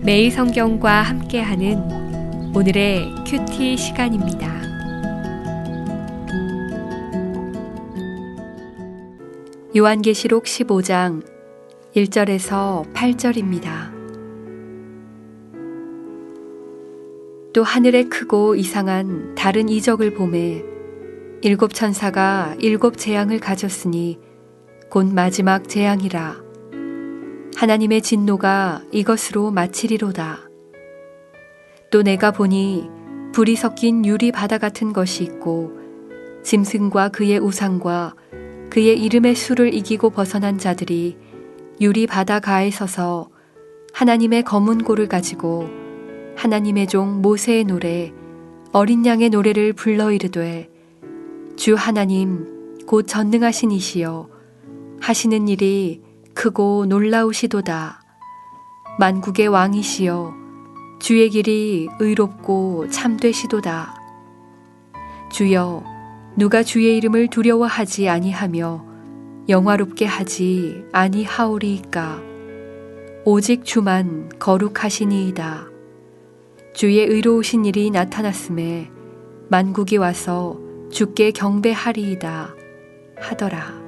매일 성경과 함께하는 오늘의 큐티 시간입니다. 요한계시록 15장 1절에서 8절입니다. 또 하늘에 크고 이상한 다른 이적을 보매 일곱 천사가 일곱 재앙을 가졌으니 곧 마지막 재앙이라. 하나님의 진노가 이것으로 마치리로다. 또 내가 보니 불이 섞인 유리 바다 같은 것이 있고 짐승과 그의 우상과 그의 이름의 수를 이기고 벗어난 자들이 유리 바다 가에 서서 하나님의 검은 고를 가지고 하나님의 종 모세의 노래 어린 양의 노래를 불러 이르되 주 하나님 곧 전능하신 이시여 하시는 일이 크고 놀라우시도다. 만국의 왕이시여 주의 길이 의롭고 참되시도다. 주여 누가 주의 이름을 두려워하지 아니하며 영화롭게 하지 아니하오리이까. 오직 주만 거룩하시니이다. 주의 의로우신 일이 나타났음에 만국이 와서 주께 경배하리이다 하더라.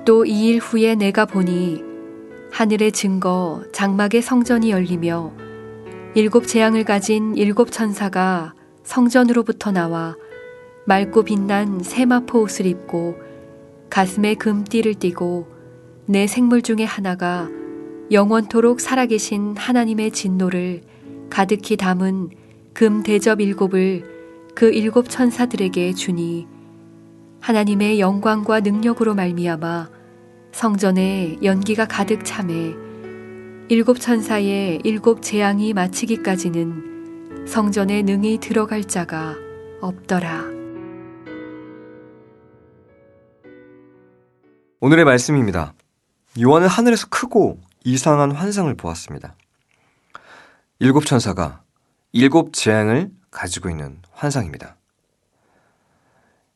또 2일 후에 내가 보니 하늘의 증거 장막의 성전이 열리며 일곱 재앙을 가진 일곱 천사가 성전으로부터 나와 맑고 빛난 세마포 옷을 입고 가슴에 금띠를 띠고 내 생물 중에 하나가 영원토록 살아계신 하나님의 진노를 가득히 담은 금 대접 일곱을 그 일곱 천사들에게 주니 하나님의 영광과 능력으로 말미암아 성전에 연기가 가득 차매 일곱 천사의 일곱 재앙이 마치기까지는 성전에 능히 들어갈 자가 없더라. 오늘의 말씀입니다. 요한은 하늘에서 크고 이상한 환상을 보았습니다. 일곱 천사가 일곱 재앙을 가지고 있는 환상입니다.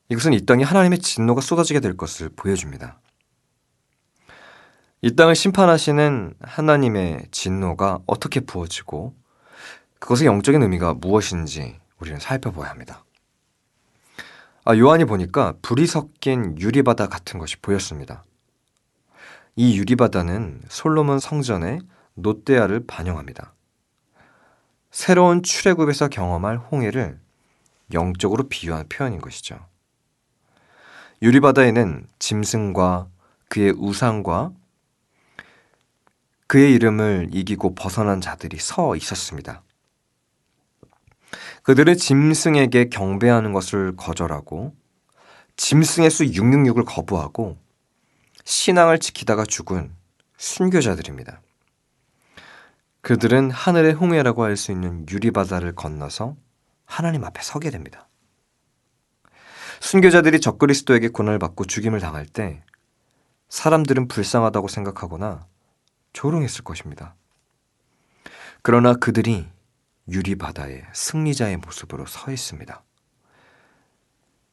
이것은 이 땅에 하나님의 진노가 쏟아지게 될 것을 보여줍니다. 이 땅을 심판하시는 하나님의 진노가 어떻게 부어지고 그것의 영적인 의미가 무엇인지 우리는 살펴봐야 합니다. 요한이 보니까 불이 섞인 유리바다 같은 것이 보였습니다. 이 유리바다는 솔로몬 성전의 노떼아를 반영합니다. 새로운 출애굽에서 경험할 홍해를 영적으로 비유한 표현인 것이죠. 유리바다에는 짐승과 그의 우상과 그의 이름을 이기고 벗어난 자들이 서 있었습니다. 그들은 짐승에게 경배하는 것을 거절하고 짐승의 수 666을 거부하고 신앙을 지키다가 죽은 순교자들입니다. 그들은 하늘의 홍해라고 할 수 있는 유리바다를 건너서 하나님 앞에 서게 됩니다. 순교자들이 적그리스도에게 고난을 받고 죽임을 당할 때 사람들은 불쌍하다고 생각하거나 조롱했을 것입니다. 그러나 그들이 유리바다의 승리자의 모습으로 서 있습니다.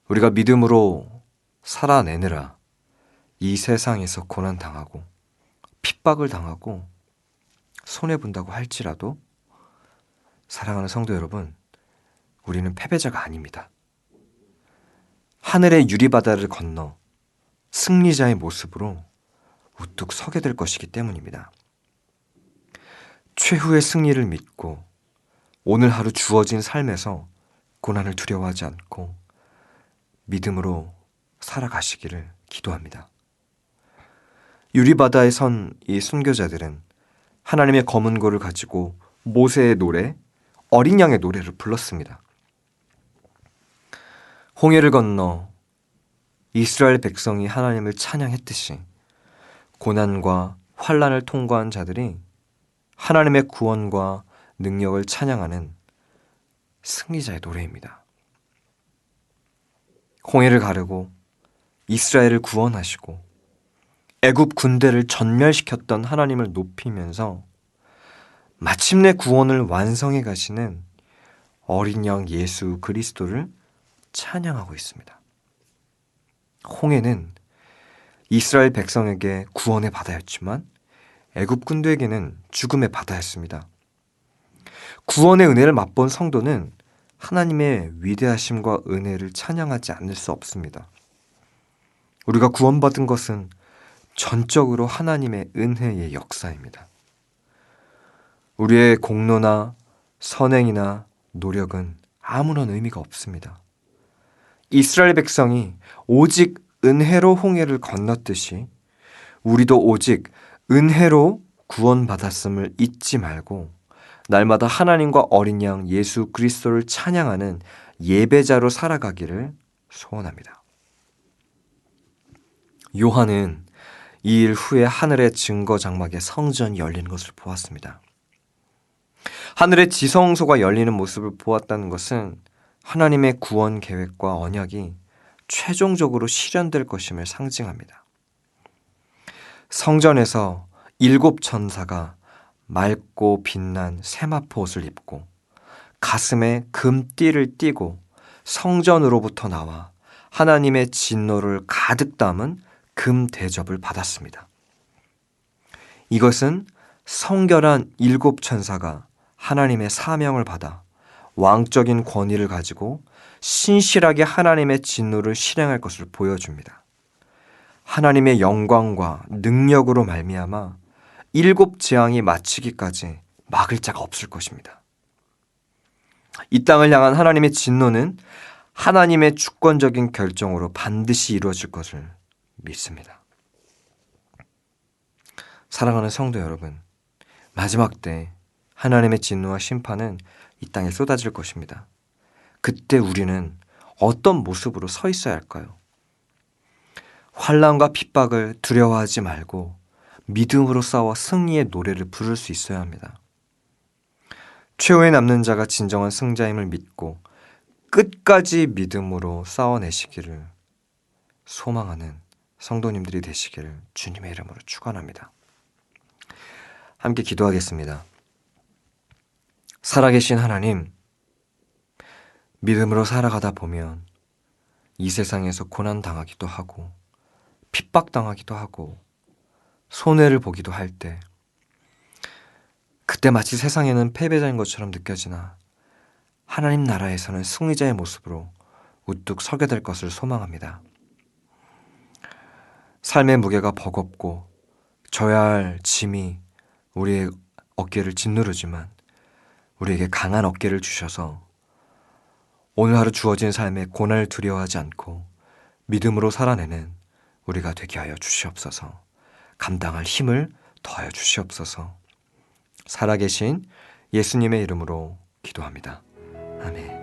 우리가 믿음으로 살아내느라 이 세상에서 고난당하고 핍박을 당하고 손해본다고 할지라도 사랑하는 성도 여러분, 우리는 패배자가 아닙니다. 하늘의 유리바다를 건너 승리자의 모습으로 우뚝 서게 될 것이기 때문입니다. 최후의 승리를 믿고 오늘 하루 주어진 삶에서 고난을 두려워하지 않고 믿음으로 살아가시기를 기도합니다. 유리바다에 선 이 순교자들은 하나님의 검은 고를 가지고 모세의 노래, 어린 양의 노래를 불렀습니다. 홍해를 건너 이스라엘 백성이 하나님을 찬양했듯이 고난과 환난을 통과한 자들이 하나님의 구원과 능력을 찬양하는 승리자의 노래입니다. 홍해를 가르고 이스라엘을 구원하시고 애굽 군대를 전멸시켰던 하나님을 높이면서 마침내 구원을 완성해 가시는 어린 양 예수 그리스도를 찬양하고 있습니다. 홍해는 이스라엘 백성에게 구원의 바다였지만 애굽 군대에게는 죽음의 바다였습니다. 구원의 은혜를 맛본 성도는 하나님의 위대하심과 은혜를 찬양하지 않을 수 없습니다. 우리가 구원받은 것은 전적으로 하나님의 은혜의 역사입니다. 우리의 공로나 선행이나 노력은 아무런 의미가 없습니다. 이스라엘 백성이 오직 은혜로 홍해를 건넜듯이 우리도 오직 은혜로 구원받았음을 잊지 말고 날마다 하나님과 어린 양 예수 그리스도를 찬양하는 예배자로 살아가기를 소원합니다. 요한은 이 일 후에 하늘의 증거 장막에 성전이 열리는 것을 보았습니다. 하늘의 지성소가 열리는 모습을 보았다는 것은 하나님의 구원 계획과 언약이 최종적으로 실현될 것임을 상징합니다. 성전에서 7 천사가 맑고 빛난 세마포 옷을 입고 가슴에 금띠를 띠고 성전으로부터 나와 하나님의 진노를 가득 담은 금 대접을 받았습니다. 이것은 성결한 7 천사가 하나님의 사명을 받아 왕적인 권위를 가지고 신실하게 하나님의 진노를 실행할 것을 보여줍니다. 하나님의 영광과 능력으로 말미암아 7 재앙이 마치기까지 막을 자가 없을 것입니다. 이 땅을 향한 하나님의 진노는 하나님의 주권적인 결정으로 반드시 이루어질 것을 믿습니다. 사랑하는 성도 여러분, 마지막 때 하나님의 진노와 심판은 이 땅에 쏟아질 것입니다. 그때 우리는 어떤 모습으로 서 있어야 할까요? 환난과 핍박을 두려워하지 말고 믿음으로 싸워 승리의 노래를 부를 수 있어야 합니다. 최후에 남는 자가 진정한 승자임을 믿고 끝까지 믿음으로 싸워내시기를 소망하는 성도님들이 되시기를 주님의 이름으로 축원합니다. 함께 기도하겠습니다. 살아계신 하나님, 믿음으로 살아가다 보면 이 세상에서 고난당하기도 하고 핍박당하기도 하고 손해를 보기도 할 때 그때 마치 세상에는 패배자인 것처럼 느껴지나 하나님 나라에서는 승리자의 모습으로 우뚝 서게 될 것을 소망합니다. 삶의 무게가 버겁고 져야 할 짐이 우리의 어깨를 짓누르지만 우리에게 강한 어깨를 주셔서 오늘 하루 주어진 삶에 고난을 두려워하지 않고 믿음으로 살아내는 우리가 되게 하여 주시옵소서. 감당할 힘을 더하여 주시옵소서. 살아계신 예수님의 이름으로 기도합니다. 아멘.